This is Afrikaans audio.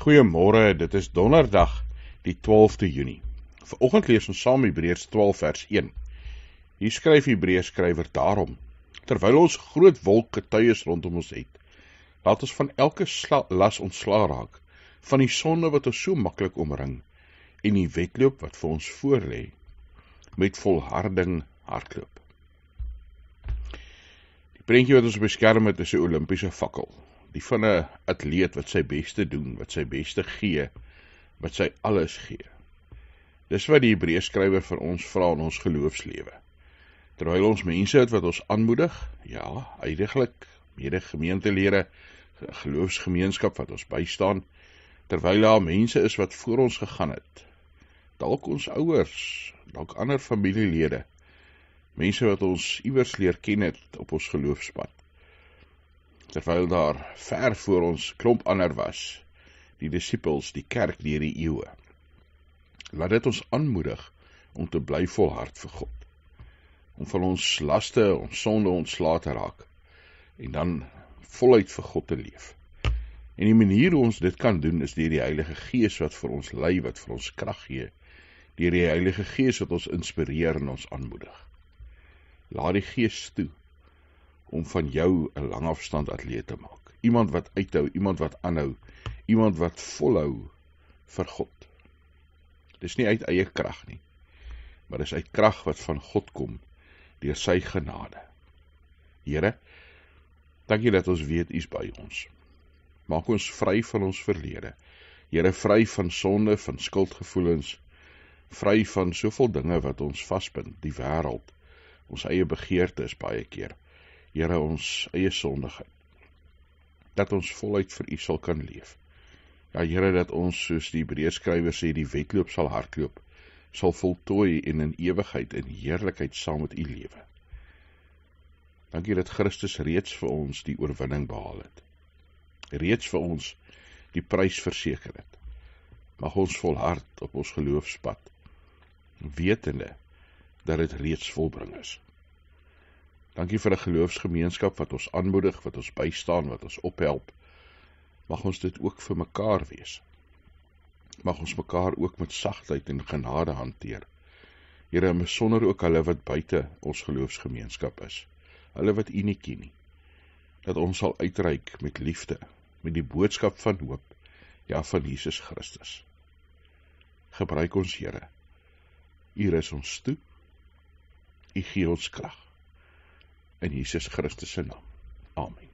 Goeiemôre, dit is donderdag die 12de Junie. Vanoggend lees ons saam Hebreërs 12 vers 1. Hier skryf Hebreërs skrywer daarom, terwyl ons groot wolk getuies rondom ons het, laat ons van elke las ontslae raak, van die sonde wat ons so maklik omring, en die wedloop wat vir ons voorlê, met volharding hardloop. Die prentjie wat ons beskerm het is 'n Olimpiese fakkel, die van 'n atleet wat sy beste doen, wat sy beste gee, wat sy alles gee. Dis wat die Hebreërs skrywer vir ons vra in ons geloofslewe. Terwyl ons mense het wat ons aanmoedig, ja, uiteindelik mede-gemeentelede, geloofsgemeenskap wat ons bystaan, terwyl daar mense is wat voor ons gegaan het, dalk ons ouers, dalk ander familielede, mense wat ons iewers leer ken het op ons geloofspad, terwyl daar ver voor ons klomp ander was, die disippels, die kerk deur die eeue. Laat dit ons aanmoedig om te bly volhard vir God, om van ons laste, ons sonde ontslae te raak, en dan voluit vir God te leef. En die manier hoe ons dit kan doen, is deur die Heilige Gees wat vir ons lei, wat vir ons krag gee, deur die Heilige Gees wat ons inspireer en ons aanmoedig. Laat die Gees toe, om van jou 'n langafstand atleet te maak. Iemand wat uithou, iemand wat aanhou, iemand wat volhou vir God. Dis nie uit eie krag nie, maar dis uit krag wat van God kom, deur sy genade. Here, dankie dat ons weet U is by ons. Maak ons vry van ons verlede. Here, vry van sonde, van skuldgevoelens, vry van soveel dinge wat ons vasbind, die wêreld, ons eie begeertes baie keer. Here, ons eie sondigheid, dat ons voluit vir U sal kan leef. Ja, Here, dat ons, soos die Hebreërs skrywer sê, die wedloop sal hardloop, sal voltooi en in ewigheid, in heerlikheid saam met U lewe. Dankie dat Christus reeds vir ons die oorwinning behaal het, reeds vir ons die prys verseker het. Mag ons volhard op ons geloofspad, wetende dat dit reeds volbring is. Dankie vir 'n geloofsgemeenskap wat ons aanmoedig, wat ons bystaan, wat ons ophelp. Mag ons dit ook vir mekaar wees. Mag ons mekaar ook met sagtheid en genade hanteer. Here, en besonder ook hulle wat buite ons geloofsgemeenskap is, hulle wat U nie ken nie, dat ons sal uitreik met liefde, met die boodskap van hoop, ja, van Jesus Christus. Gebruik ons, Here. U rus ons toe, U gee ons krag. In Jesus Christus se naam. Amen.